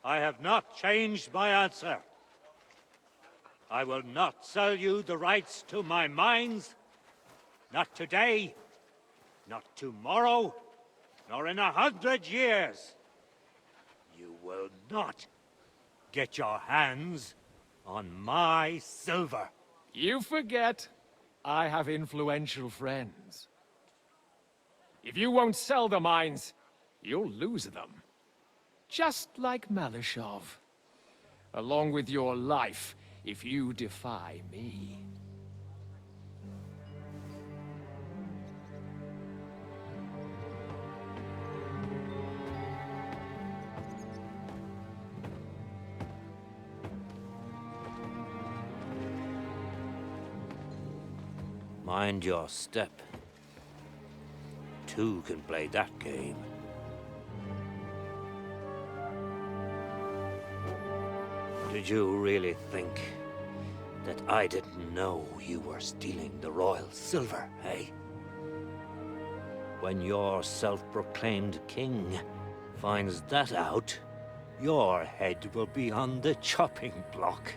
I have not changed my answer. I will not sell you the rights to my mines. Not today, not tomorrow, nor in 100 years. You will not get your hands on my silver. You forget, I have influential friends. If you won't sell the mines, you'll lose them. Just like Malishov. Along with your life, if you defy me. Mind your step. Two can play that game. Did you really think that I didn't know you were stealing the royal silver, eh? When your self-proclaimed king finds that out, your head will be on the chopping block.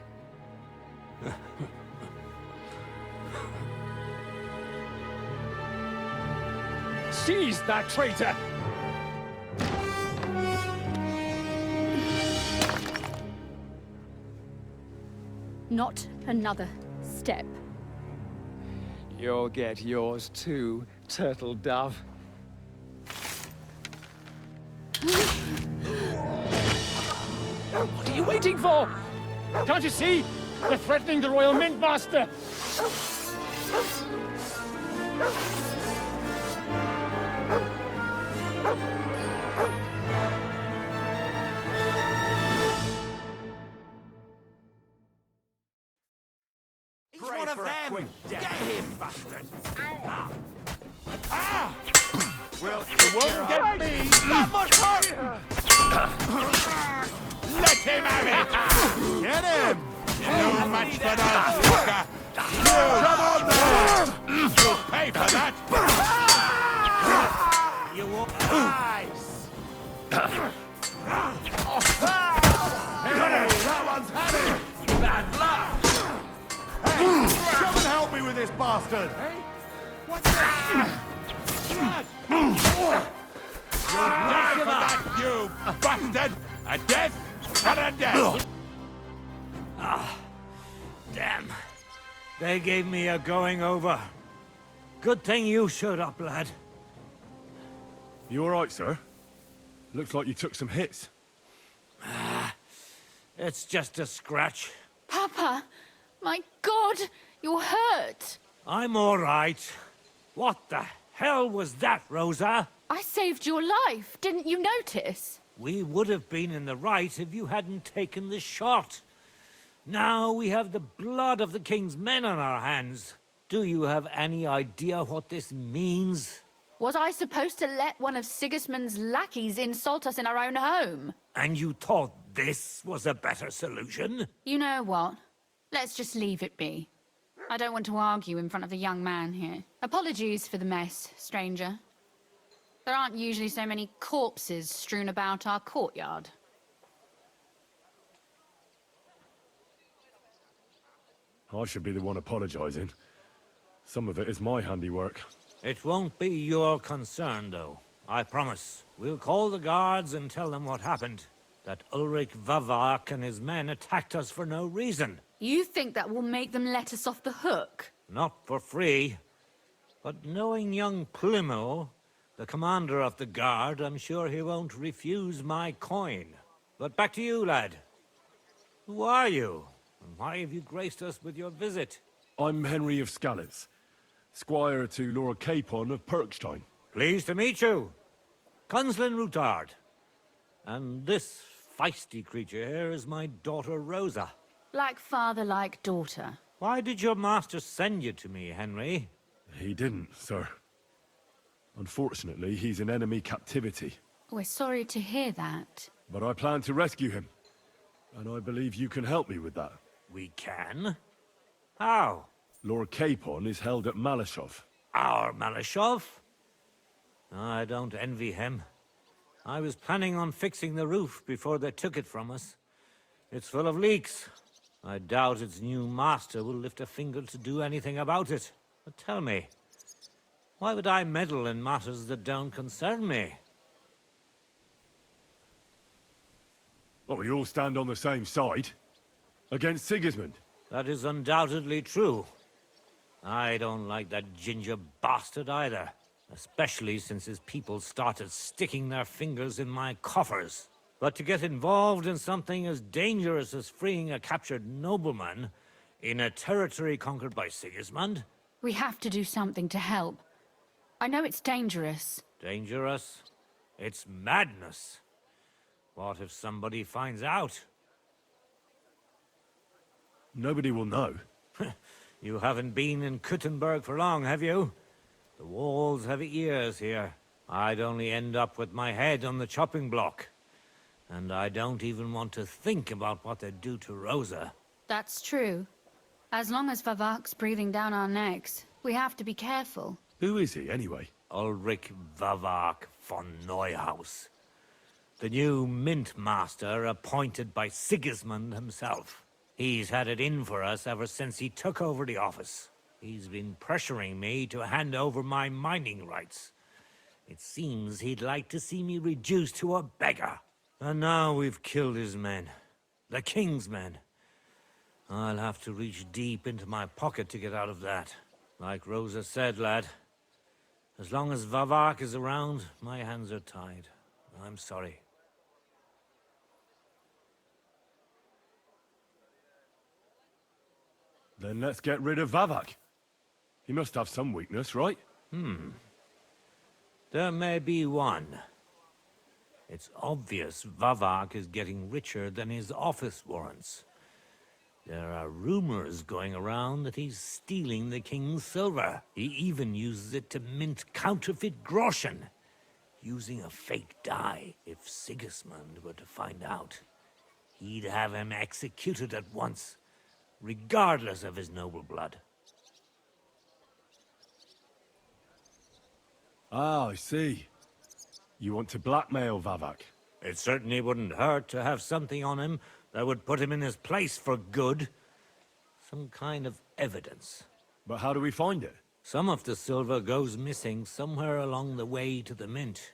Seize that traitor! Not another step. You'll get yours too, turtle dove. What are you waiting for? Can't you see? They're threatening the Royal Mint Master! He's one of them! Get him, bastard! Well, you won't get me! That much hurt! Let him have it! Get him! No match for that, sucker! Come on there! You'll pay for that! You won't... Nice! That one's had it! Bad luck! Hey, come and help me with this bastard! What's that? You'll die for that, you bastard! A death and a death! Damn. They gave me a going over. Good thing you showed up, lad. You all right, sir? Looks like you took some hits. It's just a scratch. Papa! My God! You're hurt! I'm all right. What the hell was that, Rosa? I saved your life. Didn't you notice? We would have been in the right if you hadn't taken the shot. Now we have the blood of the king's men on our hands. Do you have any idea what this means? Was I supposed to let one of Sigismund's lackeys insult us in our own home? And you thought this was a better solution? You know what? Let's just leave it be. I don't want to argue in front of the young man here. Apologies for the mess, stranger. There aren't usually so many corpses strewn about our courtyard. I should be the one apologizing. Some of it is my handiwork. It won't be your concern, though. I promise. We'll call the guards and tell them what happened. That Ulrich Vavak and his men attacked us for no reason. You think that will make them let us off the hook? Not for free. But knowing young Plimo, the commander of the guard, I'm sure he won't refuse my coin. But back to you, lad. Who are you? And why have you graced us with your visit? I'm Henry of Skalitz, squire to Lord Capon of Perkstein. Pleased to meet you. Conslin Routard. And this feisty creature here is my daughter Rosa. Like father, like daughter. Why did your master send you to me, Henry? He didn't, sir. Unfortunately, he's in enemy captivity. We're sorry to hear that. But I plan to rescue him. And I believe you can help me with that. We can? How? Lord Capon is held at Malishov. Our Malishov? I don't envy him. I was planning on fixing the roof before they took it from us. It's full of leaks. I doubt its new master will lift a finger to do anything about it. But tell me, why would I meddle in matters that don't concern me? Well, we all stand on the same side. Against Sigismund. That is undoubtedly true. I don't like that ginger bastard either. Especially since his people started sticking their fingers in my coffers. But to get involved in something as dangerous as freeing a captured nobleman in a territory conquered by Sigismund? We have to do something to help. I know it's dangerous. Dangerous? It's madness. What if somebody finds out? Nobody will know. You haven't been in Kuttenberg for long, have you? The walls have ears here. I'd only end up with my head on the chopping block. And I don't even want to think about what they'd do to Rosa. That's true. As long as Vavak's breathing down our necks, we have to be careful. Who is he, anyway? Ulrich Vavak von Neuhaus. The new mint master appointed by Sigismund himself. He's had it in for us ever since he took over the office. He's been pressuring me to hand over my mining rights. It seems he'd like to see me reduced to a beggar. And now we've killed his men. The king's men. I'll have to reach deep into my pocket to get out of that. Like Rosa said, lad. As long as Vavak is around, my hands are tied. I'm sorry. Then let's get rid of Vavak. He must have some weakness, right? There may be one. It's obvious Vavak is getting richer than his office warrants. There are rumors going around that he's stealing the king's silver. He even uses it to mint counterfeit groschen, using a fake die. If Sigismund were to find out, he'd have him executed at once, regardless of his noble blood. Ah, I see. You want to blackmail Vavak? It certainly wouldn't hurt to have something on him that would put him in his place for good. Some kind of evidence. But how do we find it? Some of the silver goes missing somewhere along the way to the mint.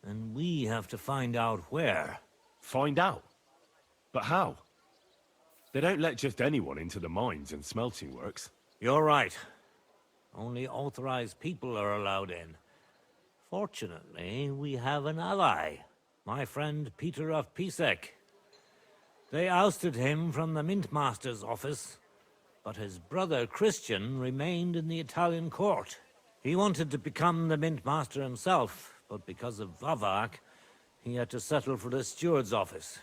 And we have to find out where. Find out? But how? They don't let just anyone into the mines and smelting works. You're right. Only authorized people are allowed in. Fortunately, we have an ally. My friend Peter of Pisek. They ousted him from the Mintmaster's office, but his brother Christian remained in the Italian court. He wanted to become the Mintmaster himself, but because of Vavak, he had to settle for the steward's office.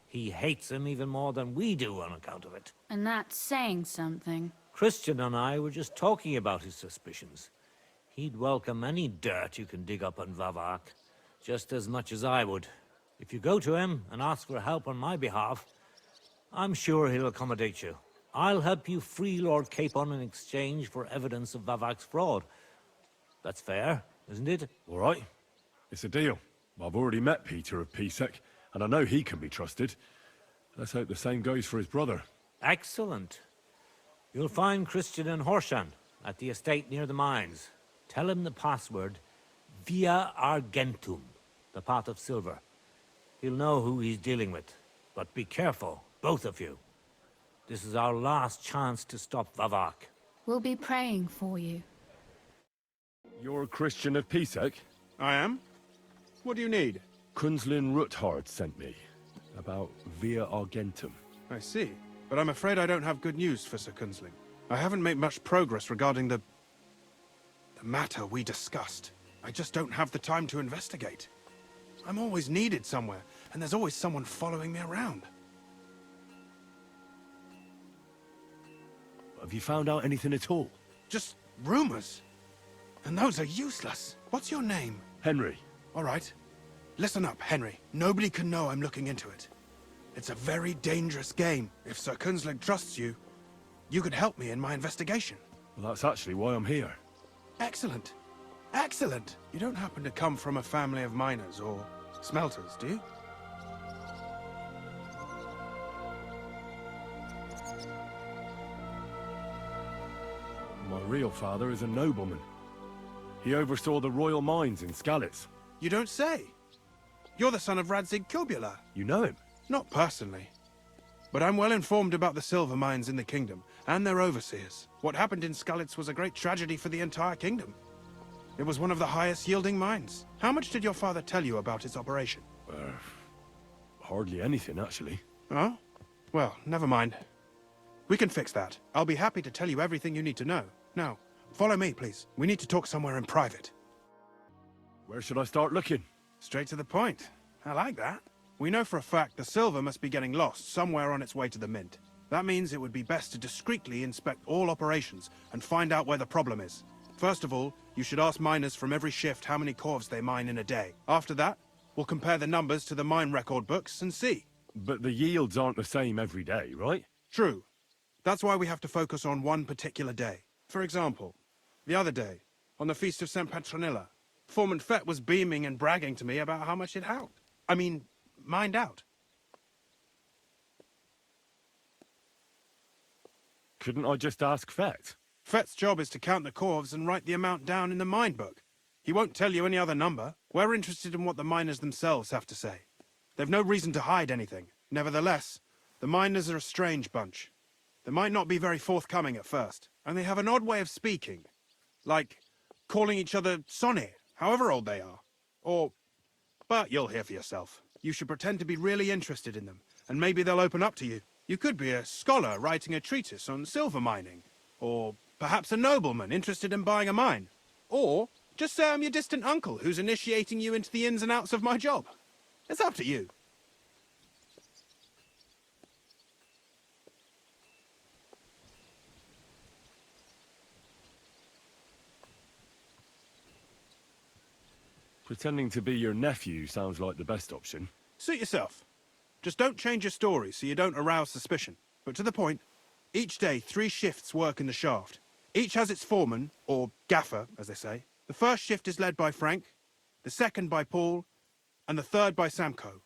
He hates him even more than we do on account of it. And that's saying something. Christian and I were just talking about his suspicions. He'd welcome any dirt you can dig up on Vavak, just as much as I would. If you go to him and ask for help on my behalf, I'm sure he'll accommodate you. I'll help you free Lord Capon in exchange for evidence of Vavak's fraud. That's fair, isn't it? All right. It's a deal. I've already met Peter of Pisek, and I know he can be trusted. Let's hope the same goes for his brother. Excellent. You'll find Christian and Horshan at the estate near the mines. Tell him the password, Via Argentum, the pot of silver. He'll know who he's dealing with. But be careful, both of you. This is our last chance to stop Vavak. We'll be praying for you. You're a Christian of Pisek? I am? What do you need? Kunzlin Ruthard sent me. About Via Argentum. I see. But I'm afraid I don't have good news for Sir Kunzling. I haven't made much progress regarding the matter we discussed. I just don't have the time to investigate. I'm always needed somewhere, and there's always someone following me around. Have you found out anything at all? Just rumors. And those are useless. What's your name? Henry. All right. Listen up, Henry. Nobody can know I'm looking into it. It's a very dangerous game. If Sir Kunzling trusts you, you could help me in my investigation. Well, that's actually why I'm here. Excellent. Excellent! You don't happen to come from a family of miners, or smelters, do you? My real father is a nobleman. He oversaw the royal mines in Skalitz. You don't say. You're the son of Radzig Kobyla. You know him? Not personally. But I'm well informed about the silver mines in the kingdom, and their overseers. What happened in Skalitz was a great tragedy for the entire kingdom. It was one of the highest yielding mines. How much did your father tell you about its operation? Hardly anything, actually. Oh? Well, never mind. We can fix that. I'll be happy to tell you everything you need to know. Now, follow me, please. We need to talk somewhere in private. Where should I start looking? Straight to the point. I like that. We know for a fact the silver must be getting lost somewhere on its way to the mint. That means it would be best to discreetly inspect all operations and find out where the problem is. First of all, you should ask miners from every shift how many corves they mine in a day. After that, we'll compare the numbers to the mine record books and see. But the yields aren't the same every day, right? True. That's why we have to focus on one particular day. For example, the other day, on the Feast of St. Petronilla, Foreman Fett was beaming and bragging to me about how much it helped. I mean, mined out. Couldn't I just ask Fett? Fett's job is to count the corves and write the amount down in the mine book. He won't tell you any other number. We're interested in what the miners themselves have to say. They've no reason to hide anything. Nevertheless, the miners are a strange bunch. They might not be very forthcoming at first, and they have an odd way of speaking. Like calling each other Sonny, however old they are. But you'll hear for yourself. You should pretend to be really interested in them, and maybe they'll open up to you. You could be a scholar writing a treatise on silver mining, or perhaps a nobleman interested in buying a mine. Or just say I'm your distant uncle who's initiating you into the ins and outs of my job. It's up to you. Pretending to be your nephew sounds like the best option. Suit yourself. Just don't change your story so you don't arouse suspicion. But to the point, each day 3 shifts work in the shaft. Each has its foreman, or gaffer, as they say. The first shift is led by Frank, the second by Paul, and the third by Samko.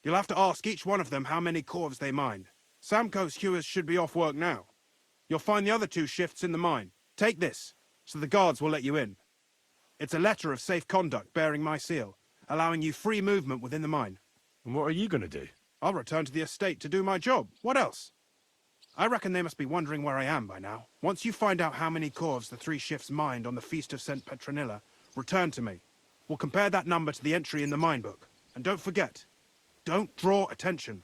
You'll have to ask each one of them how many corves they mine. Samko's hewers should be off work now. You'll find the other 2 shifts in the mine. Take this, so the guards will let you in. It's a letter of safe conduct bearing my seal, allowing you free movement within the mine. And what are you going to do? I'll return to the estate to do my job. What else? I reckon they must be wondering where I am by now. Once you find out how many corves the 3 shifts mined on the Feast of St. Petronilla, return to me. We'll compare that number to the entry in the mine book. And don't forget, don't draw attention.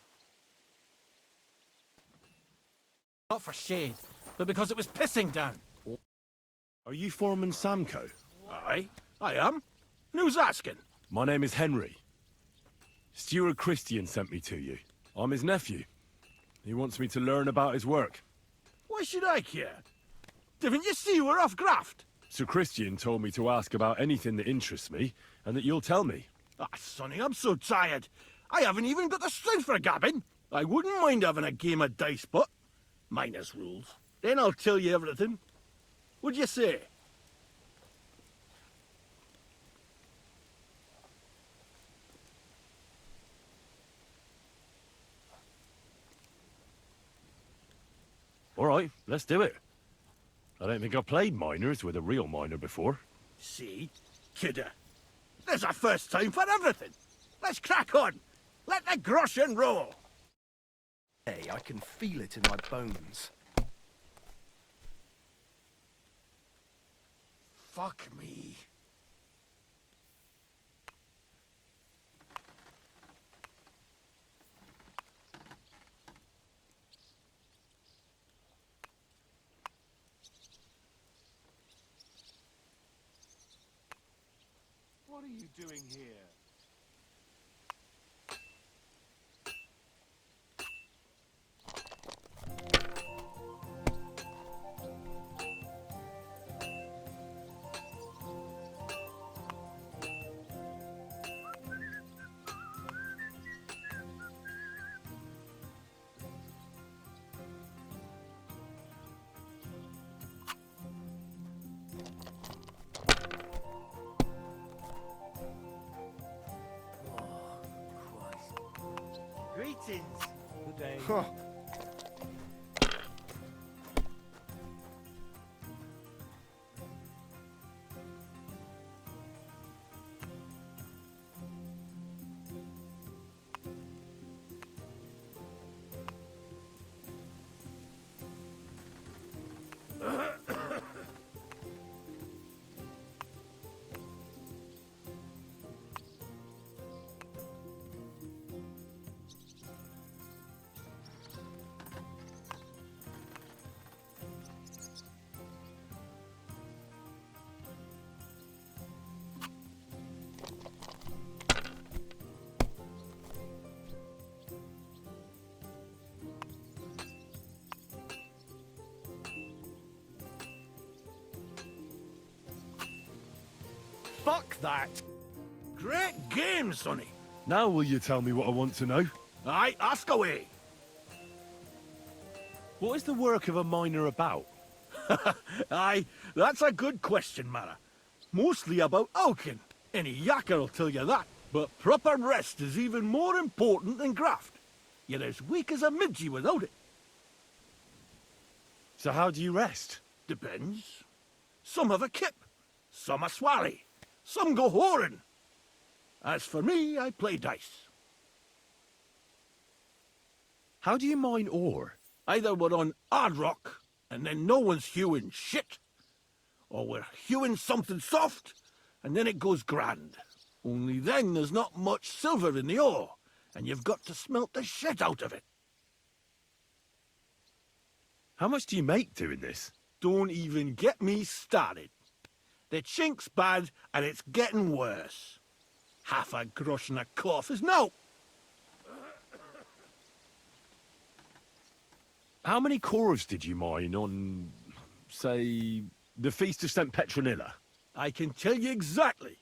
Not for shade, but because it was pissing down. Are you Foreman Samko? Aye, I am. And who's asking? My name is Henry. Steward Christian sent me to you. I'm his nephew. He wants me to learn about his work. Why should I care? Didn't you see we're off graft? Sir Christian told me to ask about anything that interests me, and that you'll tell me. Ah, Sonny, I'm so tired. I haven't even got the strength for gabbing. I wouldn't mind having a game of dice, but minus rules. Then I'll tell you everything. What'd you say? All right, let's do it. I don't think I've played miners with a real miner before. See? Kidder. There's a first time for everything. Let's crack on. Let the groschen roll. Hey, I can feel it in my bones. Fuck me. What are you doing here? Huh. Fuck that! Great game, Sonny. Now will you tell me what I want to know? Aye, ask away. What is the work of a miner about? Aye, that's a good question, Mara. Mostly about Alkin. Any yakker will tell you that. But proper rest is even more important than graft. You're as weak as a midgie without it. So how do you rest? Depends. Some have a kip. Some a swally. Some go whoring. As for me, I play dice. How do you mine ore? Either we're on hard rock, and then no one's hewing shit, or we're hewing something soft, and then it goes grand. Only then there's not much silver in the ore, and you've got to smelt the shit out of it. How much do you make doing this? Don't even get me started. The chink's bad, and it's getting worse. Half a grosh and a cough is no. How many corves did you mine on, say, the Feast of St. Petronilla? I can tell you exactly.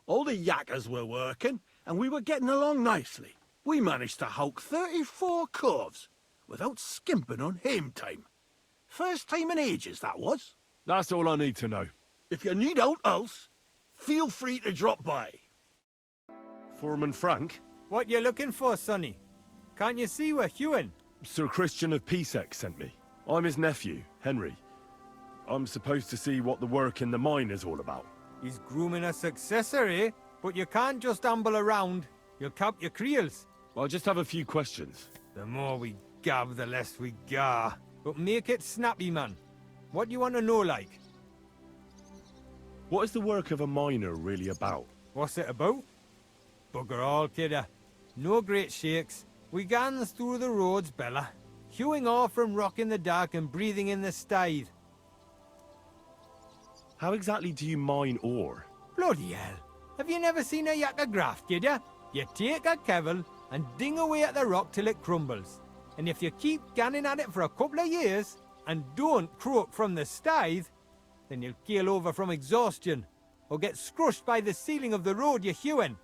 All the yakkers were working, and we were getting along nicely. We managed to howk 34 corves, without skimping on hame time. First time in ages, that was. That's all I need to know. If you need aught else, feel free to drop by. Foreman Frank? What you looking for, Sonny? Can't you see we're hewing? Sir Christian of Pisek sent me. I'm his nephew, Henry. I'm supposed to see what the work in the mine is all about. He's grooming a successor, eh? But you can't just amble around. You'll cap your creels. I just have a few questions. The more we gab, the less we gar. But make it snappy, man. What do you want to know, like? What is the work of a miner really about? What's it about? Bugger all, kidder. No great shakes. We gans through the roads, Bella. Hewing off from rock in the dark and breathing in the stide. How exactly do you mine ore? Bloody hell. Have you never seen a yakker graft, kid ya? You take a kevel and ding away at the rock till it crumbles. And if you keep ganning at it for a couple of years, and don't croak from the stithe, then you'll keel over from exhaustion, or get scrushed by the ceiling of the road you're hewing.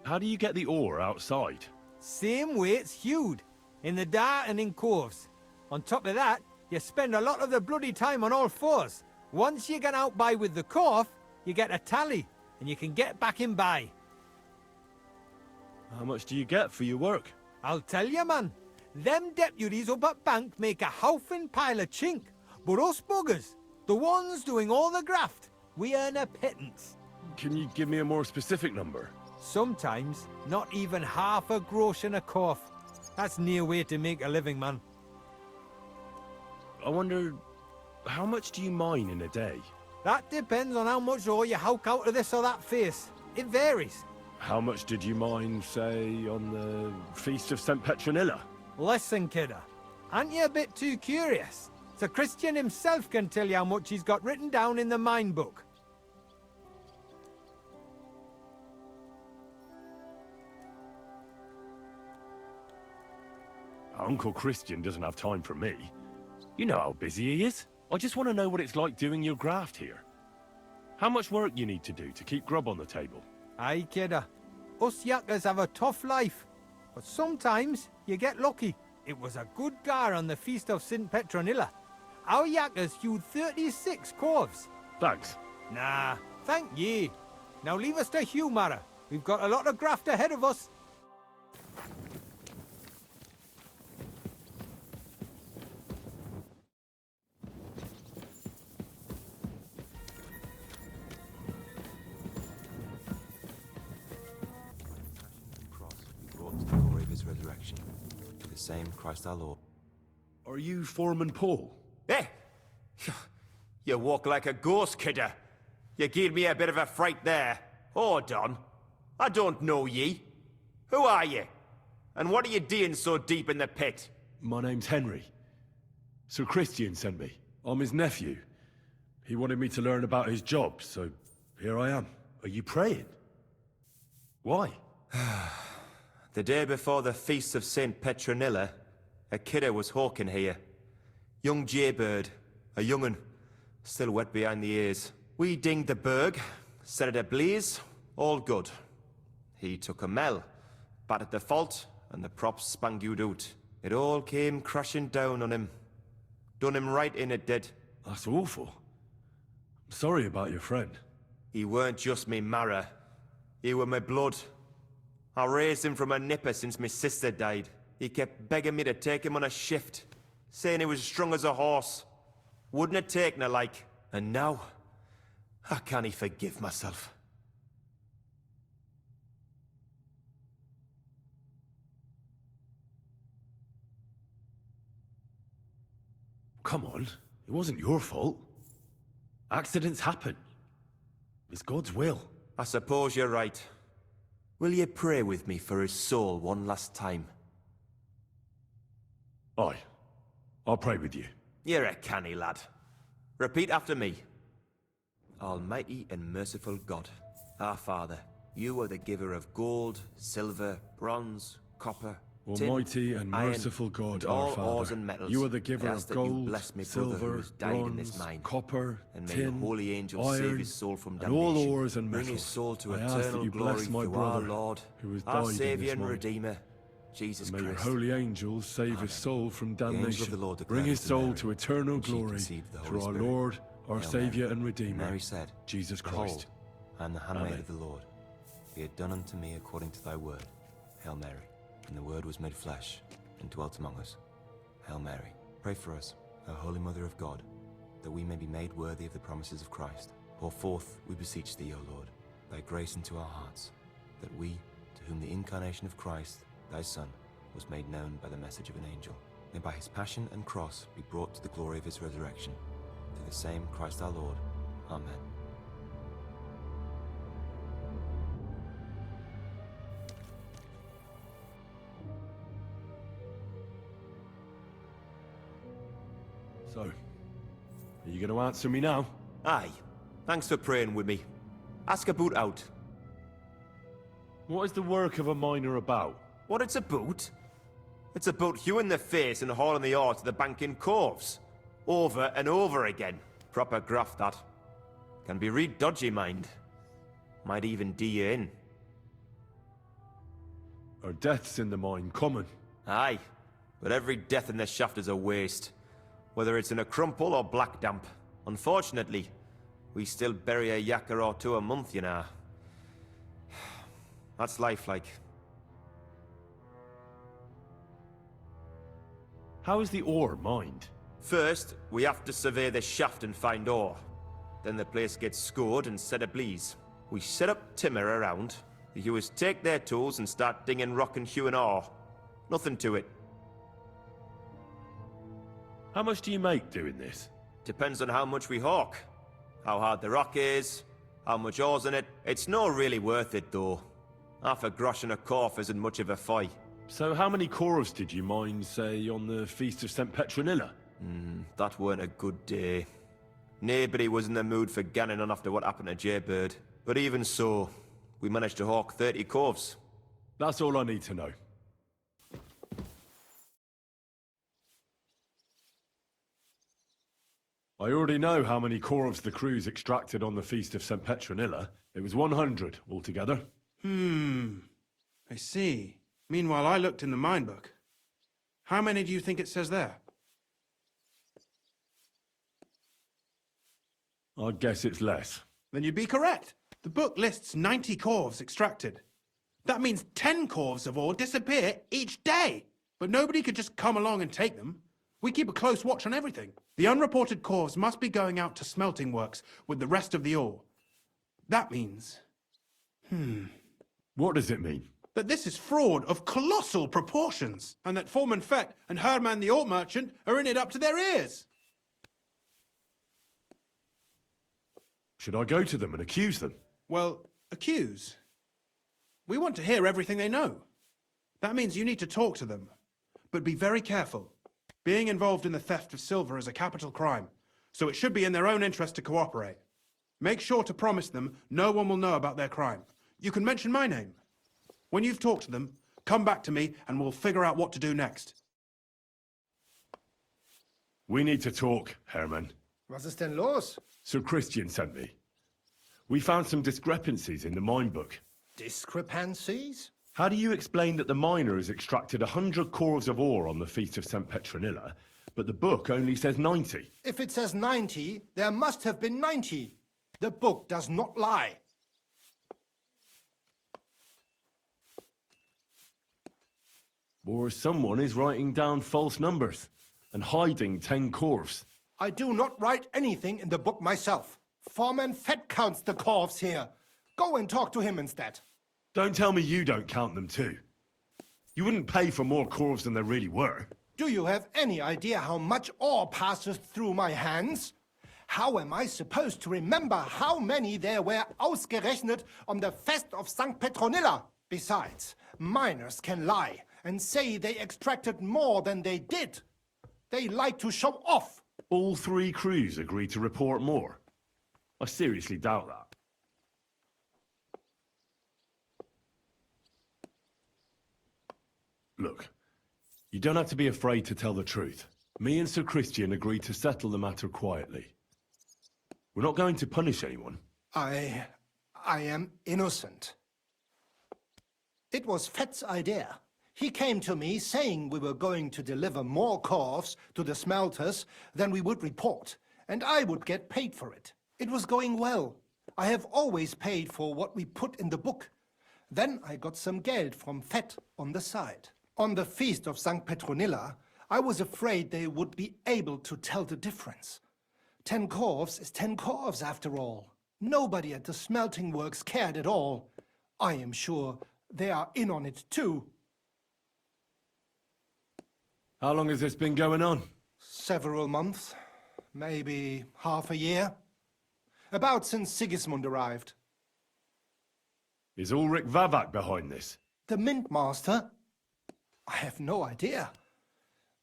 How do you get the ore outside? Same way it's hewed, in the dark and in coves. On top of that, you spend a lot of the bloody time on all fours. Once you get out by with the cough, you get a tally, and you can get back in by. How much do you get for your work? I'll tell you, man. Them deputies up at bank make a howfing pile of chink. But us buggers, the ones doing all the graft, we earn a pittance. Can you give me a more specific number? Sometimes, not even half a grosh and a cough. That's near way to make a living, man. I wonder, how much do you mine in a day? That depends on how much ore you howk out of this or that face. It varies. How much did you mine, say, on the Feast of St. Petronilla? Listen, kidder. Aren't you a bit too curious? Sir Christian himself can tell you how much he's got written down in the mine book. Uncle Christian doesn't have time for me. You know how busy he is. I just want to know what it's like doing your graft here. How much work you need to do to keep grub on the table? Aye, kidder. Us yakkers have a tough life. But sometimes you get lucky. It was a good gar on the Feast of St. Petronilla. Our yakkers hewed 36 corves. Thanks. Nah, thank ye. Now leave us to hew, Mara. We've got a lot of graft ahead of us. Brought to the glory of his resurrection. The same Christ our Lord. Are you Foreman Paul? Eh? You walk like a ghost, kidder. You gave me a bit of a fright there. Hold on. I don't know ye. Who are ye? And what are you doing so deep in the pit? My name's Henry. Sir Christian sent me. I'm his nephew. He wanted me to learn about his job, so here I am. Are you praying? Why? The day before the feast of St. Petronilla, a kidder was hawking here. Young jaybird, a young'un, still wet behind the ears. We dinged the berg, set it ablaze, all good. He took a mell, battered the fault, and the props spangued out. It all came crashing down on him. Done him right in, it did. That's awful. I'm sorry about your friend. He weren't just me marrow. He were my blood. I raised him from a nipper since my sister died. He kept begging me to take him on a shift, saying he was strong as a horse. Wouldn't have taken her like. And now, I can't forgive myself. Come on, it wasn't your fault. Accidents happen. It's God's will. I suppose you're right. Will you pray with me for his soul one last time? Aye. I'll pray with you. You're a canny lad. Repeat after me. Almighty and merciful God, our Father, you are the giver of gold, silver, bronze, copper, tin, Almighty and iron, merciful God, and our all ores Father, and metals. you are the giver I of ask that you gold, bless me brother who silver, has died in this bronze, mine. copper, And may tin, your holy angels save iron, his soul from and all damnation. ores and Bring metals. his soul to I ask that eternal you glory bless my through brother, our Lord, who has our died in Saviour this and mine. Redeemer, Jesus May your Christ. holy angels save his soul from angel of damnation. the Lord Bring his declared to soul Mary, to eternal and she glory conceived the through Holy our Spirit. Lord, our Hail Saviour Mary. and Redeemer, Mary said, Jesus Behold, Christ. I am the handmaid Amen. of the Lord. Be it done unto me according to thy word. Hail Mary. And the word was made flesh, and dwelt among us. Hail Mary. Pray for us, O Holy Mother of God, that we may be made worthy of the promises of Christ. Pour forth, we beseech thee, O Lord, thy grace into our hearts, that we, to whom the incarnation of Christ, thy Son, was made known by the message of an angel, may by his passion and cross be brought to the glory of his resurrection. Through the same Christ our Lord. Amen. So, are you going to answer me now? Aye. Thanks for praying with me. Ask about out. What is the work of a miner about? What it's about? It's about hewing the face and hauling the ore to the bank in coves. Over and over again. Proper graft, that. Can be real dodgy, mind. Might even do you in. Are deaths in the mine common? Aye. But every death in the shaft is a waste. Whether it's in a crumple or black damp. Unfortunately, we still bury a yakka or two a month, you know. That's life, like. How is the ore mined? First, we have to survey the shaft and find ore. Then the place gets scored and set ablaze. We set up timber around. The hewers take their tools and start dinging rock and hewing ore. Nothing to it. How much do you make doing this? Depends on how much we hawk. How hard the rock is, how much ore's in it. It's not really worth it, though. Half a grosh and a corf isn't much of a fight. So how many corves did you mine, say, on the Feast of St. Petronilla? That weren't a good day. Nobody was in the mood for ganning on after what happened to Jaybird. But even so, we managed to hawk 30 corves. That's all I need to know. I already know how many corves the crews extracted on the Feast of St. Petronilla. It was 100 altogether. I see. Meanwhile, I looked in the mine book. How many do you think it says there? I'd guess it's less. Then you'd be correct. The The book lists 90 corves extracted. That means 10 corves of ore disappear each day. But nobody could just come along and take them. We keep a close watch on everything. The unreported corves must be going out to smelting works with the rest of the ore. That means... What does it mean? that this is fraud of colossal proportions, and that Foreman Fett and Herman the ore merchant are in it up to their ears. Should I go to them and accuse them? Well, accuse? We want to hear everything they know. That means you need to talk to them. But be very careful. Being involved in the theft of silver is a capital crime, so it should be in their own interest to cooperate. Make sure to promise them no one will know about their crime. You can mention my name. When you've talked to them, come back to me and we'll figure out what to do next. We need to talk, Herman. Was ist denn los? Sir Christian sent me. We found some discrepancies in the mine book. Discrepancies? How do you explain that the miner has extracted 100 corves of ore on the Feast of St. Petronilla, but the book only says 90? If it says 90, there must have been 90. The book does not lie. Or someone is writing down false numbers and hiding 10 corves. I do not write anything in the book myself. Foreman Fett counts the corves here. Go and talk to him instead. Don't tell me you don't count them too. You wouldn't pay for more corves than there really were. Do you have any idea how much ore passes through my hands? How am I supposed to remember how many there were ausgerechnet on the Fest of St. Petronilla? Besides, miners can lie and say they extracted more than they did. They like to show off. All 3 crews agreed to report more. I seriously doubt that. Look, you don't have to be afraid to tell the truth. Me and Sir Christian agreed to settle the matter quietly. We're not going to punish anyone. I am innocent. It was Fett's idea. He came to me saying we were going to deliver more corves to the smelters than we would report, and I would get paid for it. It was going well. I have always paid for what we put in the book. Then I got some geld from Fett on the side. On the Feast of St. Petronilla, I was afraid they would be able to tell the difference. 10 corves is 10 corves after all. Nobody at the smelting works cared at all. I am sure they are in on it too. How long has this been going on? Several months. Maybe half a year. About since Sigismund arrived. Is Ulrich Vavak behind this? The Mint Master? I have no idea.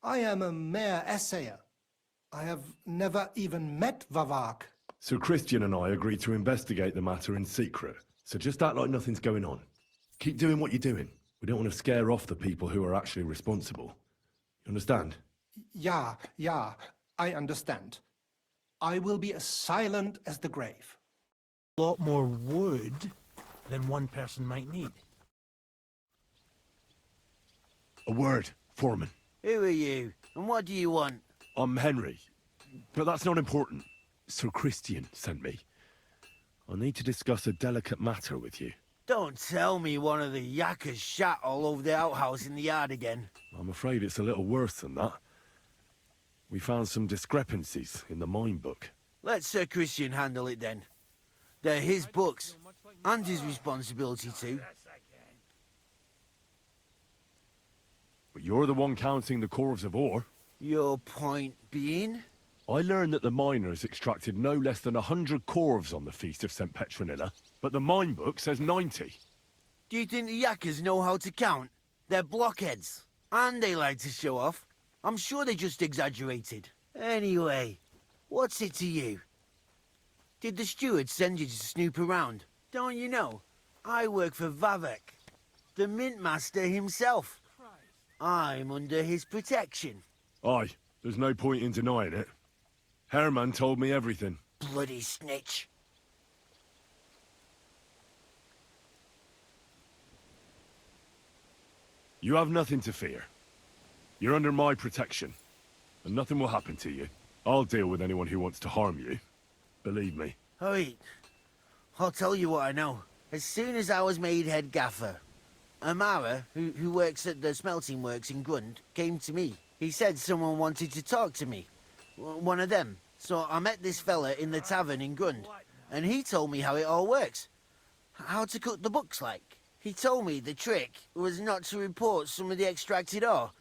I am a mere assayer. I have never even met Vavak. Sir Christian and I agreed to investigate the matter in secret, so just act like nothing's going on. Keep doing what you're doing. We don't want to scare off the people who are actually responsible. You understand? Yeah, I understand. I will be as silent as the grave. A lot more wood than one person might need. A word, Foreman. Who are you, and what do you want? I'm Henry, but that's not important. Sir Christian sent me. I need to discuss a delicate matter with you. Don't tell me one of the yakkers shat all over the outhouse in the yard again. I'm afraid it's a little worse than that. We found some discrepancies in the mine book. Let Sir Christian handle it then. They're his books, and his responsibility too. But you're the one counting the corves of ore. Your point being? I learned that the miners extracted no less than 100 corves on the Feast of St. Petronilla, but the mine book says 90. Do you think the yakkers know how to count? They're blockheads, and they like to show off. I'm sure they just exaggerated. Anyway, what's it to you? Did the steward send you to snoop around? Don't you know? I work for Vavek, the mint master himself. I'm under his protection. Aye, there's no point in denying it. Herman told me everything. Bloody snitch. You have nothing to fear. You're under my protection, and nothing will happen to you. I'll deal with anyone who wants to harm you. Believe me. Wait. I'll tell you what I know. As soon as I was made head gaffer, Amara, who works at the smelting works in Grund, came to me. He said someone wanted to talk to me. One of them. So I met this fella in the tavern in Grund, and he told me how it all works. How to cut the books, like. He told me the trick was not to report some of the extracted ore,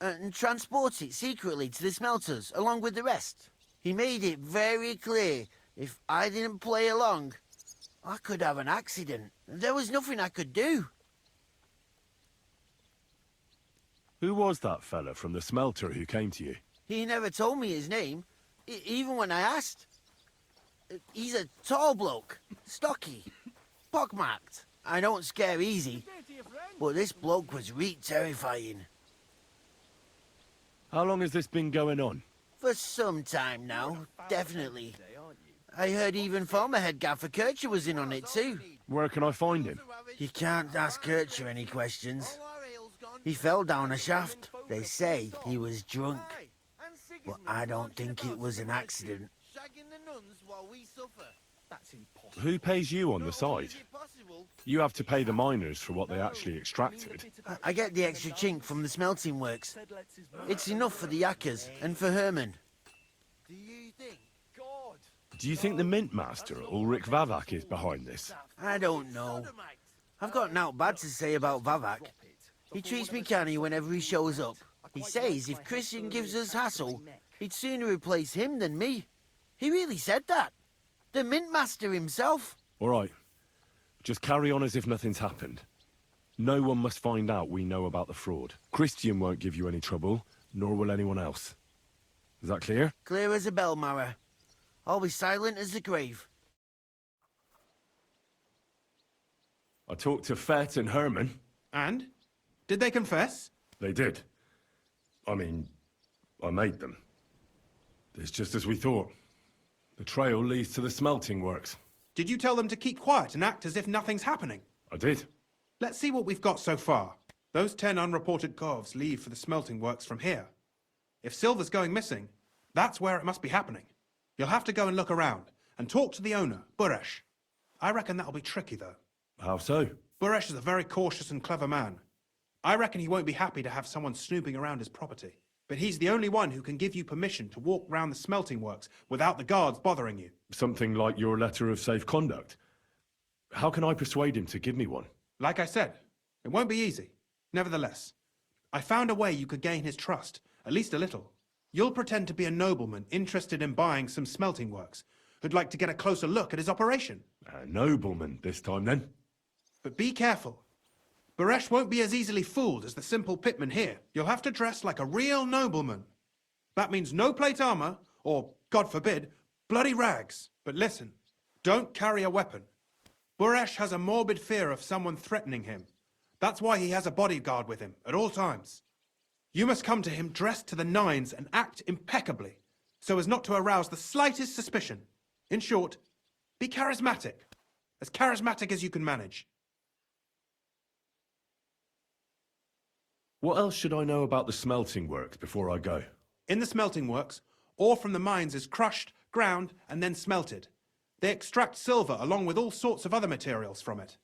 and transport it secretly to the smelters, along with the rest. He made it very clear, if I didn't play along, I could have an accident. There was nothing I could do. Who was that fella from the smelter who came to you? He never told me his name, even when I asked. He's a tall bloke, stocky, pockmarked. I don't scare easy, but this bloke was terrifying. How long has this been going on? For some time now, definitely. I heard even former head gaffer Kircher was in on it too. Where can I find him? You can't ask Kircher any questions. He fell down a shaft. They say he was drunk. But I don't think it was an accident. Who pays you on the side? You have to pay the miners for what they actually extracted. I get the extra chink from the smelting works. It's enough for the yakkers and for Herman. Do you think the mint master, Ulrich Vavak, is behind this? I don't know. I've got naught bad to say about Vavak. He treats me canny whenever he shows up. He says if Christian gives us hassle, he'd sooner replace him than me. He really said that. The mint master himself. All right. Just carry on as if nothing's happened. No one must find out we know about the fraud. Christian won't give you any trouble, nor will anyone else. Is that clear? Clear as a bell, Mara. I'll be silent as the grave. I talked to Fett and Herman. And? Did they confess? They did. I mean, I made them. It's just as we thought. The trail leads to the smelting works. Did you tell them to keep quiet and act as if nothing's happening? I did. Let's see what we've got so far. Those 10 unreported corves leave for the smelting works from here. If silver's going missing, that's where it must be happening. You'll have to go and look around, and talk to the owner, Buresh. I reckon that'll be tricky, though. How so? Buresh is a very cautious and clever man. I reckon he won't be happy to have someone snooping around his property. But he's the only one who can give you permission to walk round the smelting works without the guards bothering you. Something like your letter of safe conduct. How can I persuade him to give me one? Like I said, it won't be easy. Nevertheless, I found a way you could gain his trust, at least a little. You'll pretend to be a nobleman interested in buying some smelting works, who'd like to get a closer look at his operation. A nobleman this time, then? But be careful. Buresh won't be as easily fooled as the simple pitman here. You'll have to dress like a real nobleman. That means no plate armor, or, God forbid, bloody rags. But listen, don't carry a weapon. Buresh has a morbid fear of someone threatening him. That's why he has a bodyguard with him at all times. You must come to him dressed to the nines and act impeccably, so as not to arouse the slightest suspicion. In short, be charismatic as you can manage. What else should I know about the smelting works before I go? In the smelting works, ore from the mines is crushed, ground, and then smelted. They extract silver along with all sorts of other materials from it.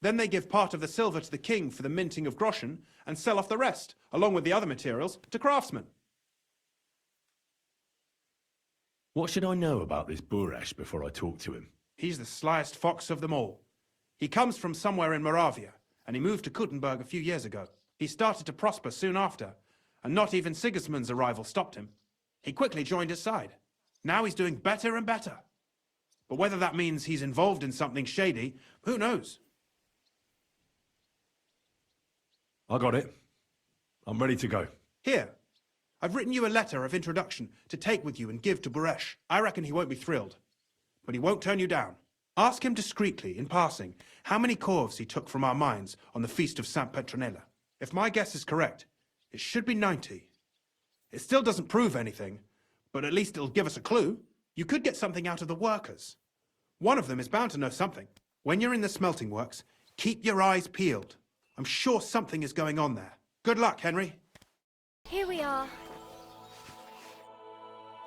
Then they give part of the silver to the king for the minting of groschen and sell off the rest, along with the other materials, to craftsmen. What should I know about this Buresh before I talk to him? He's the slyest fox of them all. He comes from somewhere in Moravia, and he moved to Kuttenberg a few years ago. He started to prosper soon after, and not even Sigismund's arrival stopped him. He quickly joined his side. Now he's doing better and better. But whether that means he's involved in something shady, who knows? I got it. I'm ready to go. Here, I've written you a letter of introduction to take with you and give to Buresh. I reckon he won't be thrilled, but he won't turn you down. Ask him discreetly, in passing, how many corves he took from our mines on the feast of Saint Petronella. If my guess is correct, it should be 90. It still doesn't prove anything, but at least it'll give us a clue. You could get something out of the workers. One of them is bound to know something. When you're in the smelting works, keep your eyes peeled. I'm sure something is going on there. Good luck, Henry. Here we are.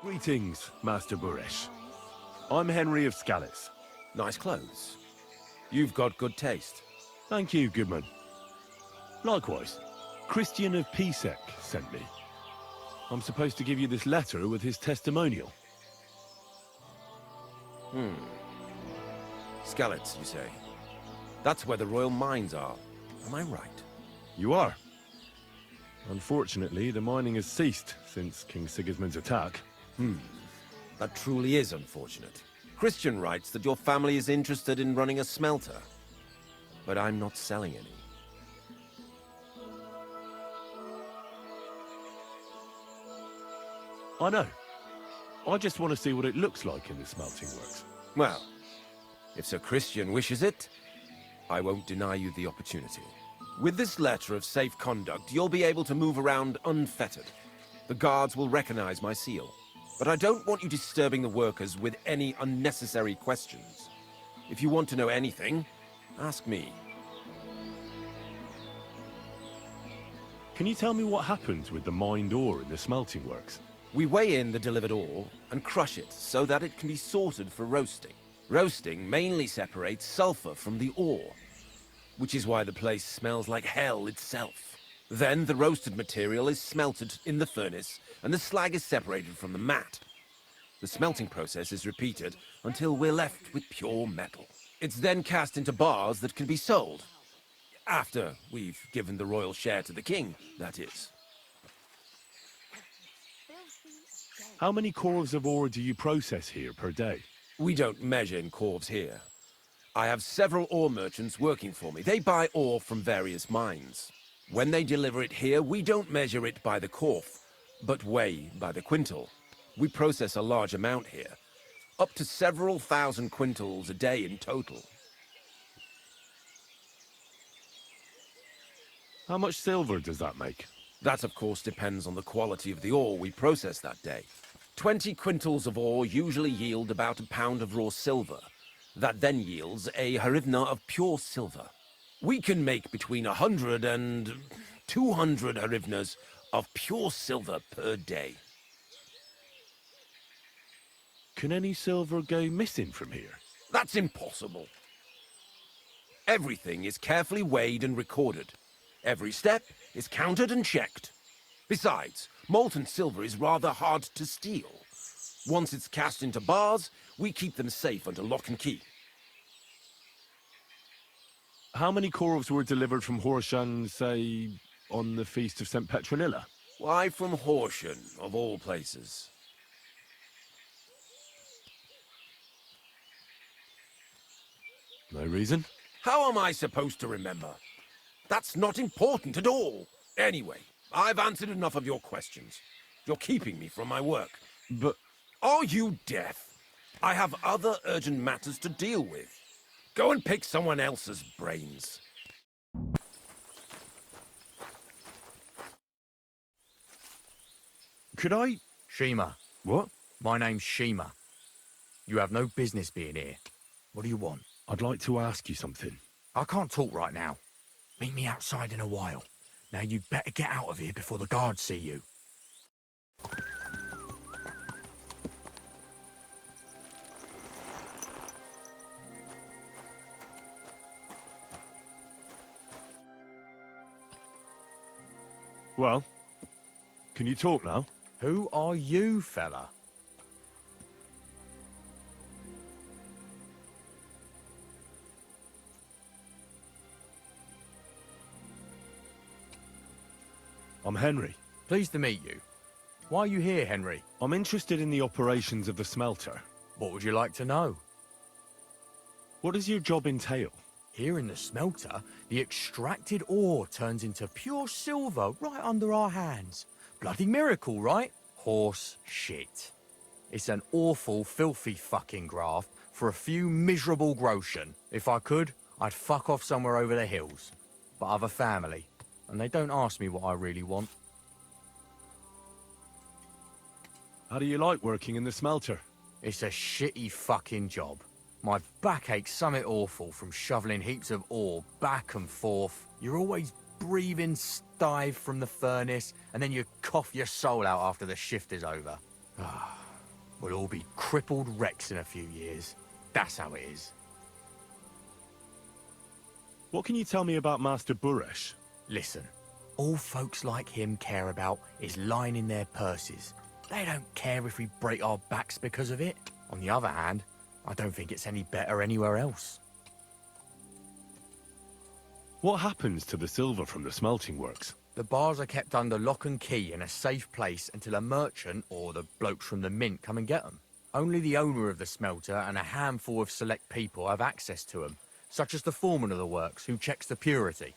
Greetings, Master Buresh. I'm Henry of Scallis. Nice clothes. You've got good taste. Thank you, Goodman. Likewise, Christian of Pisek sent me. I'm supposed to give you this letter with his testimonial. Skellets, you say? That's where the royal mines are. Am I right? You are. Unfortunately, the mining has ceased since King Sigismund's attack. That truly is unfortunate. Christian writes that your family is interested in running a smelter. But I'm not selling any. I know. I just want to see what it looks like in the smelting works. Well, if Sir Christian wishes it, I won't deny you the opportunity. With this letter of safe conduct, you'll be able to move around unfettered. The guards will recognize my seal. But I don't want you disturbing the workers with any unnecessary questions. If you want to know anything, ask me. Can you tell me what happens with the mined ore in the smelting works? We weigh in the delivered ore and crush it so that it can be sorted for roasting. Roasting mainly separates sulfur from the ore, which is why the place smells like hell itself. Then the roasted material is smelted in the furnace and the slag is separated from the matte. The smelting process is repeated until we're left with pure metal. It's then cast into bars that can be sold. After we've given the royal share to the king, that is. How many corves of ore do you process here per day? We don't measure in corves here. I have several ore merchants working for me. They buy ore from various mines. When they deliver it here, we don't measure it by the corf, but weigh by the quintal. We process a large amount here, up to several thousand quintals a day in total. How much silver does that make? That, of course, depends on the quality of the ore we process that day. 20 quintals of ore usually yield about a pound of raw silver. That then yields a hryvnia of pure silver. We can make between 100 and 200 hryvnias of pure silver per day. Can any silver go missing from here? That's impossible. Everything is carefully weighed and recorded. Every step is counted and checked. Besides, molten silver is rather hard to steal. Once it's cast into bars, we keep them safe under lock and key. How many corves were delivered from Horsham, say, on the Feast of St. Petronilla? Why from Horsham, of all places? No reason? How am I supposed to remember? That's not important at all. Anyway, I've answered enough of your questions. You're keeping me from my work. But... Are you deaf? I have other urgent matters to deal with. Go and pick someone else's brains. Could I... Shima. What? My name's Shima. You have no business being here. What do you want? I'd like to ask you something. I can't talk right now. Meet me outside in a while. Now you'd better get out of here before the guards see you. Well, can you talk now? Who are you, fella? I'm Henry. Pleased to meet you. Why are you here, Henry? I'm interested in the operations of the smelter. What would you like to know? What does your job entail? Here in the smelter, the extracted ore turns into pure silver right under our hands. Bloody miracle, right? Horse shit. It's an awful, filthy fucking graft for a few miserable groschen. If I could, I'd fuck off somewhere over the hills. But I've a family, and they don't ask me what I really want. How do you like working in the smelter? It's a shitty fucking job. My back aches something awful from shoveling heaps of ore back and forth. You're always breathing stive from the furnace, and then you cough your soul out after the shift is over. We'll all be crippled wrecks in a few years. That's how it is. What can you tell me about Master Buresh? Listen, all folks like him care about is lining their purses. They don't care if we break our backs because of it. On the other hand, I don't think it's any better anywhere else. What happens to the silver from the smelting works? The bars are kept under lock and key in a safe place until a merchant or the blokes from the mint come and get them. Only the owner of the smelter and a handful of select people have access to them, such as the foreman of the works, who checks the purity.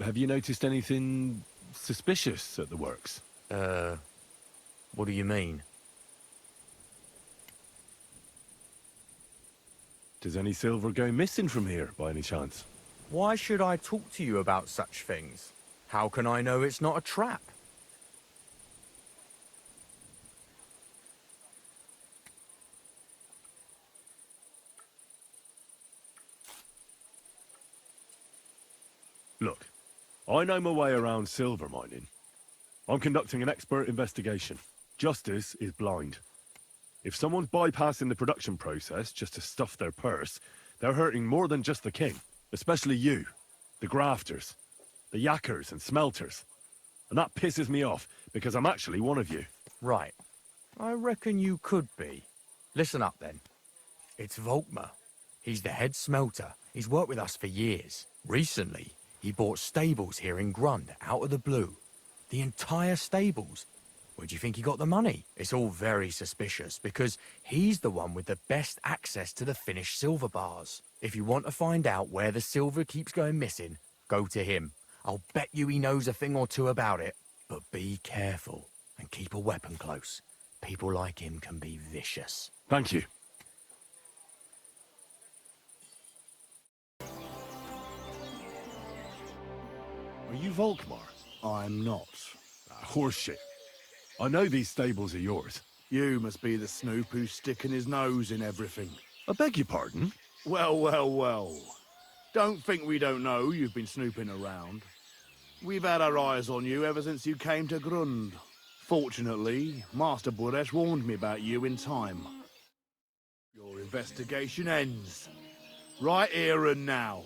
Have you noticed anything suspicious at the works? What do you mean? Does any silver go missing from here, by any chance? Why should I talk to you about such things? How can I know it's not a trap? Look, I know my way around silver mining. I'm conducting an expert investigation. Justice is blind. If someone's bypassing the production process just to stuff their purse, they're hurting more than just the king. Especially you, the grafters, the yackers and smelters. And that pisses me off, because I'm actually one of you. Right. I reckon you could be. Listen up, then. It's Volkmar. He's the head smelter. He's worked with us for years. Recently, he bought stables here in Grund, out of the blue. The entire stables. Where do you think he got the money? It's all very suspicious, because he's the one with the best access to the finished silver bars. If you want to find out where the silver keeps going missing, go to him. I'll bet you he knows a thing or two about it. But be careful, and keep a weapon close. People like him can be vicious. Thank you. Are you Volkmar? I'm not. Horseshit. I know these stables are yours. You must be the snoop who's sticking his nose in everything. I beg your pardon? Well, well, well. Don't think we don't know you've been snooping around. We've had our eyes on you ever since you came to Grund. Fortunately, Master Buresh warned me about you in time. Your investigation ends. Right here and now.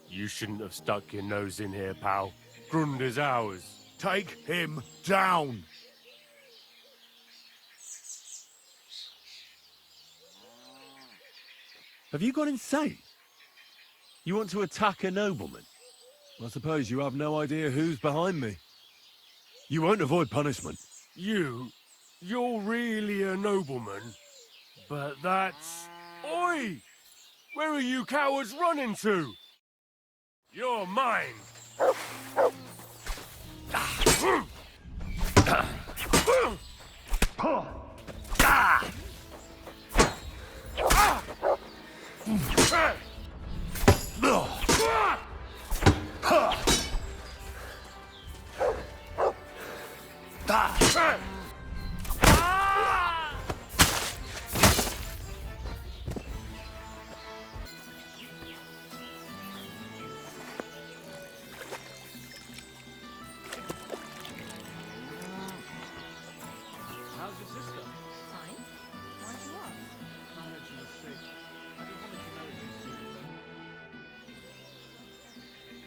You shouldn't have stuck your nose in here, pal. Grund is ours. Take him down! Have you gone insane? You want to attack a nobleman? I suppose you have no idea who's behind me. You won't avoid punishment. You're really a nobleman? But that's... Oi! Where are you cowards running to? You're mine!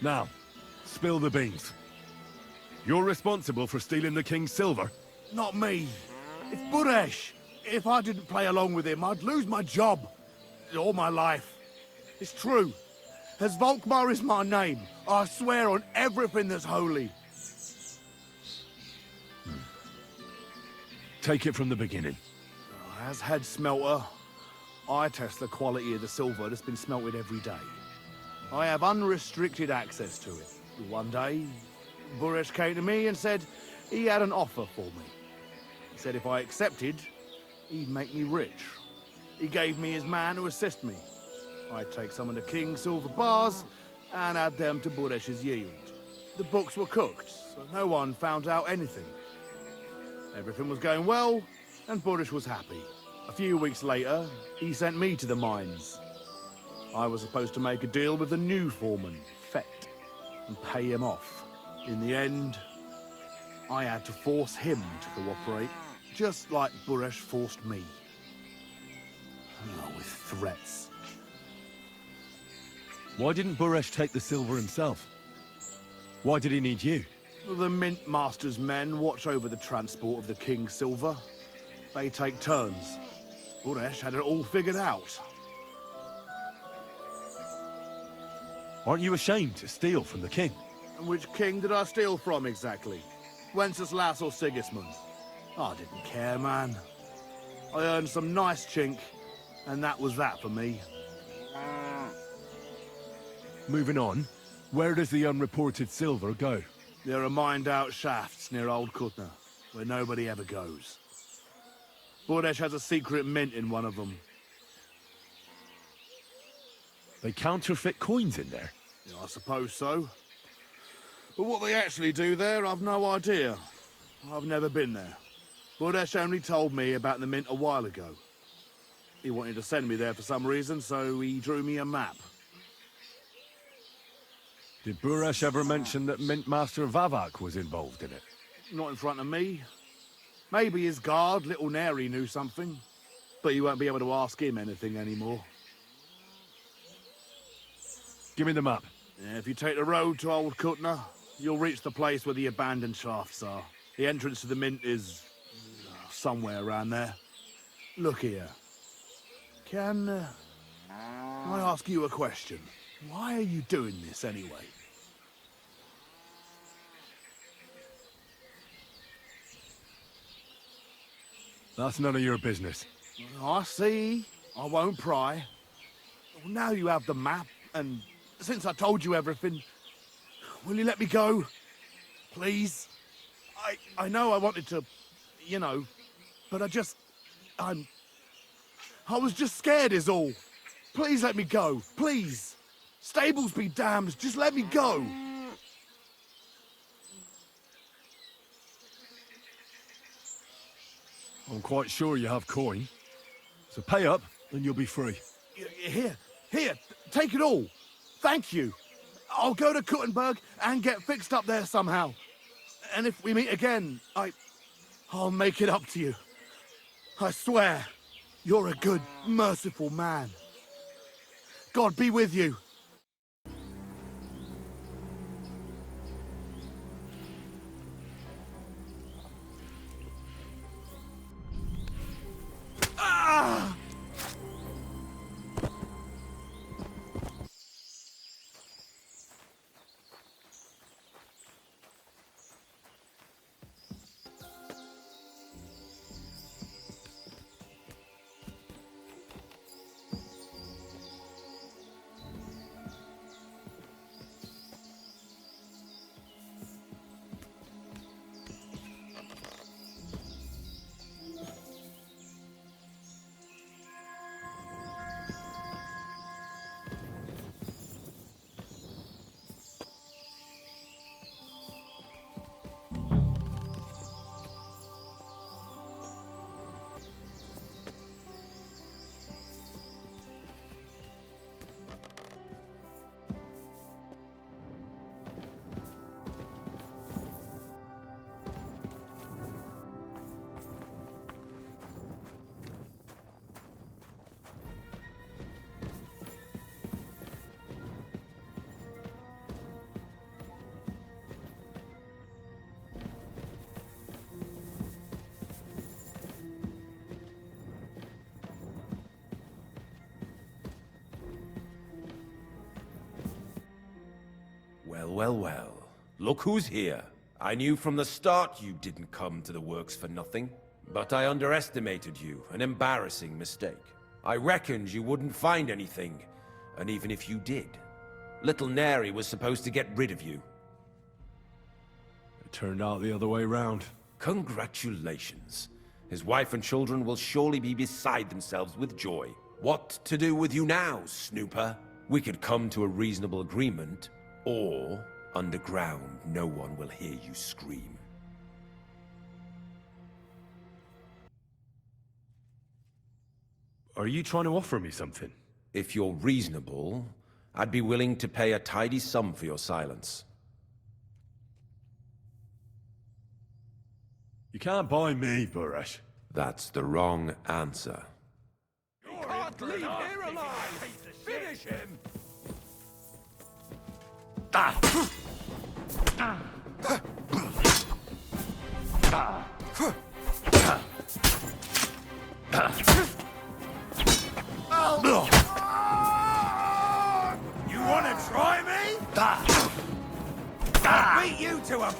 Now, spill the beans. You're responsible for stealing the king's silver? Not me. It's Buresh. If I didn't play along with him, I'd lose my job. All my life. It's true. As Volkmar is my name, I swear on everything that's holy. Take it from the beginning. As head smelter, I test the quality of the silver that's been smelted every day. I have unrestricted access to it. One day, Buresh came to me and said he had an offer for me. He said if I accepted, he'd make me rich. He gave me his man to assist me. I'd take some of the king's silver bars and add them to Buresh's yield. The books were cooked, so no one found out anything. Everything was going well, and Buresh was happy. A few weeks later, he sent me to the mines. I was supposed to make a deal with the new foreman, Fett, and pay him off. In the end, I had to force him to cooperate, just like Buresh forced me. Oh, with threats. Why didn't Buresh take the silver himself? Why did he need you? The Mint Master's men watch over the transport of the King's silver. They take turns. Buresh had it all figured out. Aren't you ashamed to steal from the king? And which king did I steal from exactly? Wenceslas or Sigismund? I didn't care, man. I earned some nice chink, and that was that for me. Moving on, where does the unreported silver go? There are mined-out shafts near Old Kutna, where nobody ever goes. Buresh has a secret mint in one of them. They counterfeit coins in there? Yeah, I suppose so. But what they actually do there, I've no idea. I've never been there. Buresh only told me about the mint a while ago. He wanted to send me there for some reason, so he drew me a map. Did Buresh ever mention that Mint Master Vavak was involved in it? Not in front of me. Maybe his guard, Little Neri, knew something. But you won't be able to ask him anything anymore. Give me the map. Yeah, if you take the road to Old Kutna, you'll reach the place where the abandoned shafts are. The entrance to the mint is somewhere around there. Look here. Can I ask you a question? Why are you doing this anyway? That's none of your business. I see. I won't pry. Well, now you have the map, and since I told you everything, will you let me go? Please? I know I wanted to, you know, but I was just scared is all. Please let me go, please. Stables be damned, just let me go. I'm quite sure you have coin. So pay up, and you'll be free. Here, take it all. Thank you. I'll go to Kuttenberg and get fixed up there somehow. And if we meet again, I'll make it up to you. I swear, you're a good, merciful man. God be with you. Well. Look who's here. I knew from the start you didn't come to the works for nothing. But I underestimated you, an embarrassing mistake. I reckoned you wouldn't find anything, and even if you did, Little Neri was supposed to get rid of you. It turned out the other way round. Congratulations. His wife and children will surely be beside themselves with joy. What to do with you now, snooper? We could come to a reasonable agreement, or underground, no one will hear you scream. Are you trying to offer me something? If you're reasonable, I'd be willing to pay a tidy sum for your silence. You can't buy me, Buresh. That's the wrong answer. You can't leave here alive! Finish him! You want to try me? I'll beat you to a...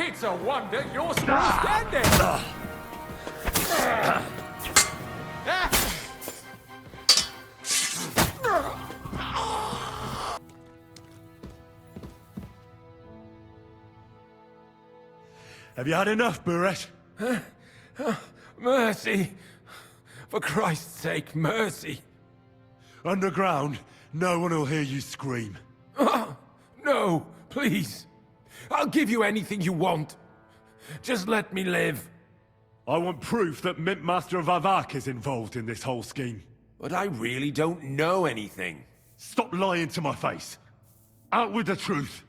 It's a wonder you're still standing! Have you had enough, Buret? Mercy! For Christ's sake, mercy! Underground, no one will hear you scream. No, please. I'll give you anything you want. Just let me live. I want proof that Mint Master Vavak is involved in this whole scheme. But I really don't know anything. Stop lying to my face. Out with the truth.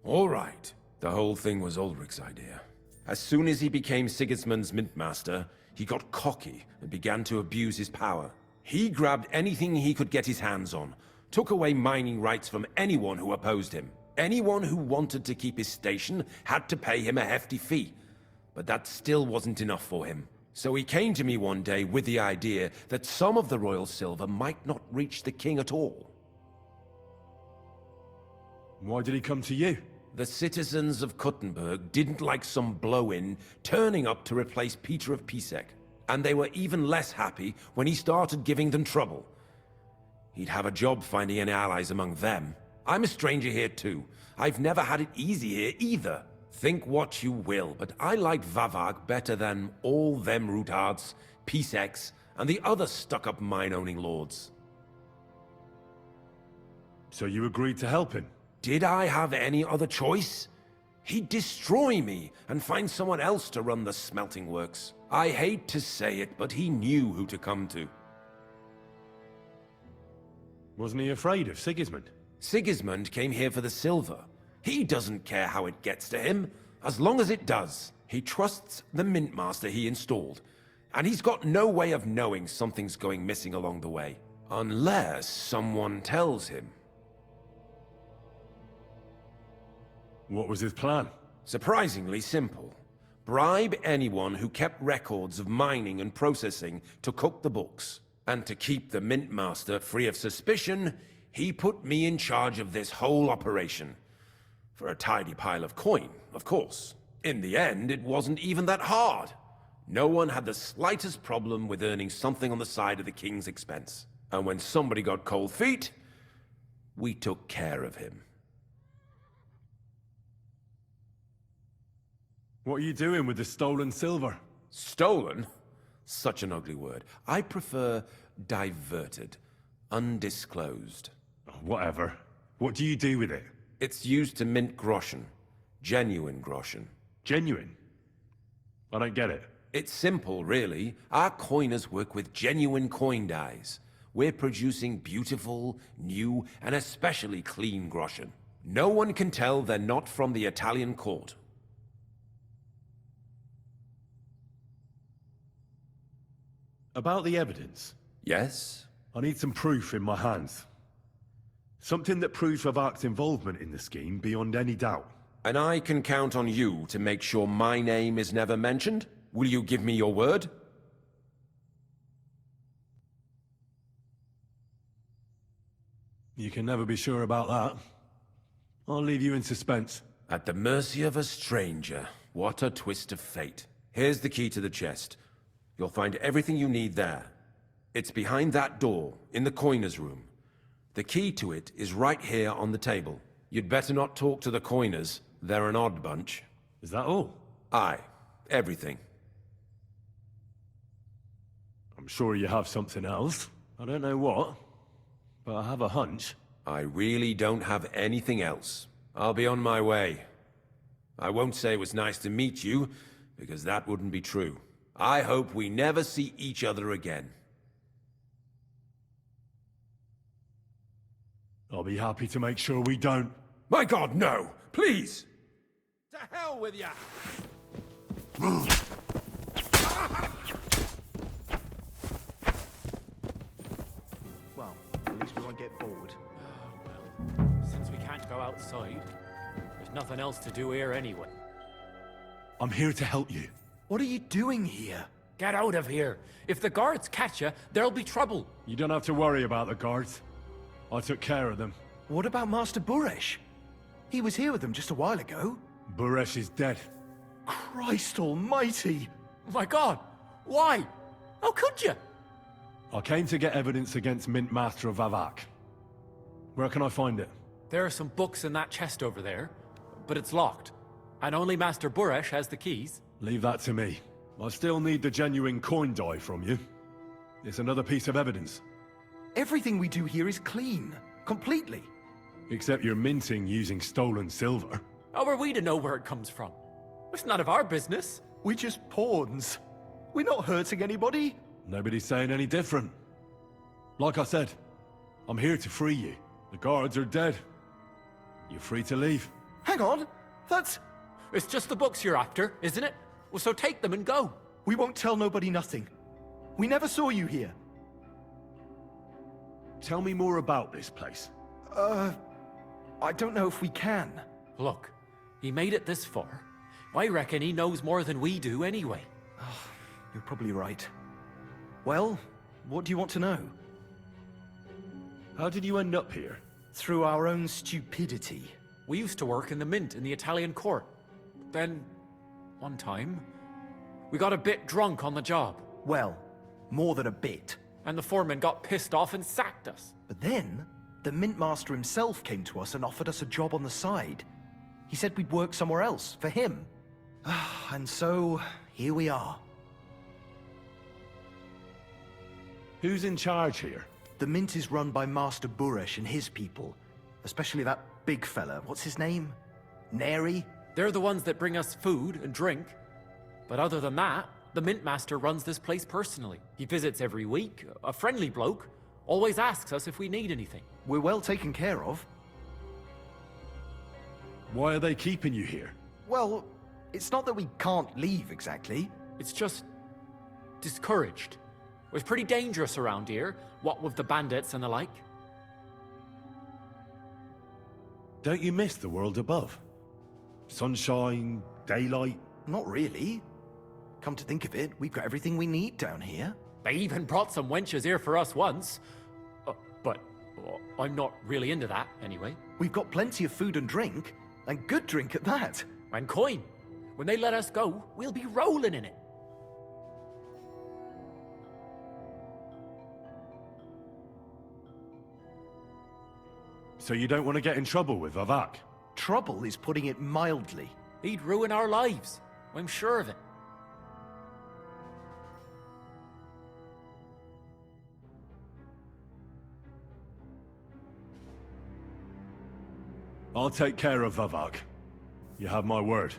All right. The whole thing was Ulrich's idea. As soon as he became Sigismund's Mintmaster, he got cocky and began to abuse his power. He grabbed anything he could get his hands on, took away mining rights from anyone who opposed him. Anyone who wanted to keep his station had to pay him a hefty fee. But that still wasn't enough for him. So he came to me one day with the idea that some of the royal silver might not reach the king at all. Why did he come to you? The citizens of Kuttenberg didn't like some blow-in turning up to replace Peter of Pisek. And they were even less happy when he started giving them trouble. He'd have a job finding any allies among them. I'm a stranger here too. I've never had it easy here either. Think what you will, but I like Vavag better than all them Rutards, Piseks, and the other stuck-up mine-owning lords. So you agreed to help him? Did I have any other choice? He'd destroy me and find someone else to run the smelting works. I hate to say it, but he knew who to come to. Wasn't he afraid of Sigismund? Sigismund came here for the silver. He doesn't care how it gets to him, as long as it does. He trusts the Mintmaster he installed, and he's got no way of knowing something's going missing along the way. Unless someone tells him. What was his plan? Surprisingly simple. Bribe anyone who kept records of mining and processing to cook the books. And to keep the Mintmaster free of suspicion, he put me in charge of this whole operation. For a tidy pile of coin, of course. In the end, it wasn't even that hard. No one had the slightest problem with earning something on the side of the king's expense. And when somebody got cold feet, we took care of him. What are you doing with the stolen silver? Stolen? Such an ugly word. I prefer diverted, undisclosed. Whatever. What do you do with it? It's used to mint groschen. Genuine groschen. Genuine? I don't get it. It's simple, really. Our coiners work with genuine coin dies. We're producing beautiful, new, and especially clean groschen. No one can tell they're not from the Italian court. About the evidence? Yes? I need some proof in my hands. Something that proves Vavak's involvement in the scheme beyond any doubt. And I can count on you to make sure my name is never mentioned? Will you give me your word? You can never be sure about that. I'll leave you in suspense. At the mercy of a stranger. What a twist of fate. Here's the key to the chest. You'll find everything you need there. It's behind that door, in the coiner's room. The key to it is right here on the table. You'd better not talk to the coiners. They're an odd bunch. Is that all? Aye. Everything. I'm sure you have something else. I don't know what, but I have a hunch. I really don't have anything else. I'll be on my way. I won't say it was nice to meet you, because that wouldn't be true. I hope we never see each other again. I'll be happy to make sure we don't. My God, no! Please! To hell with ya! Well, at least we won't get bored. Since we can't go outside, there's nothing else to do here anyway. I'm here to help you. What are you doing here? Get out of here. If the guards catch you, there'll be trouble. You don't have to worry about the guards. I took care of them. What about Master Buresh? He was here with them just a while ago. Buresh is dead. Christ almighty! My God, why? How could you? I came to get evidence against Mint Master of Vavak. Where can I find it? There are some books in that chest over there, but it's locked. And only Master Buresh has the keys. Leave that to me. I still need the genuine coin die from you. It's another piece of evidence. Everything we do here is clean. Completely. Except you're minting using stolen silver. How are we to know where it comes from? It's none of our business. We're just pawns. We're not hurting anybody. Nobody's saying any different. Like I said, I'm here to free you. The guards are dead. You're free to leave. Hang on. That's... It's just the books you're after, isn't it? Well, so take them and go. We won't tell nobody nothing. We never saw you here. Tell me more about this place. I don't know if we can. Look, he made it this far. I reckon he knows more than we do anyway. You're probably right. Well, what do you want to know? How did you end up here? Through our own stupidity. We used to work in the mint in the Italian court. Then, one time, we got a bit drunk on the job. Well, more than a bit. And the foreman got pissed off and sacked us. But then, the mint master himself came to us and offered us a job on the side. He said we'd work somewhere else, for him. And so, here we are. Who's in charge here? The mint is run by Master Buresh and his people. Especially that big fella. What's his name? Neri? They're the ones that bring us food and drink. But other than that, the mint master runs this place personally. He visits every week, a friendly bloke, always asks us if we need anything. We're well taken care of. Why are they keeping you here? Well, it's not that we can't leave exactly. It's just discouraged. It's pretty dangerous around here, what with the bandits and the like. Don't you miss the world above? Sunshine, daylight? Not really. Come to think of it, we've got everything we need down here. They even brought some wenches here for us once. But I'm not really into that, anyway. We've got plenty of food and drink, and good drink at that. And coin. When they let us go, we'll be rolling in it. So you don't want to get in trouble with Vavak? Trouble is putting it mildly. He'd ruin our lives. I'm sure of it. I'll take care of Vavak. You have my word.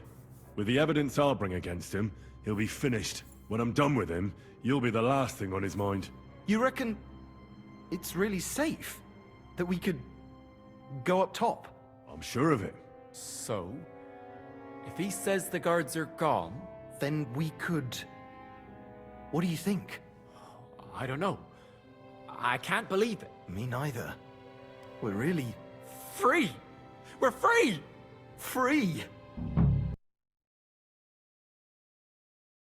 With the evidence I'll bring against him, he'll be finished. When I'm done with him, you'll be the last thing on his mind. You reckon it's really safe? That we could go up top? I'm sure of it. So, if he says the guards are gone... Then we could... What do you think? I don't know. I can't believe it. Me neither. We're really... Free! We're free! Free!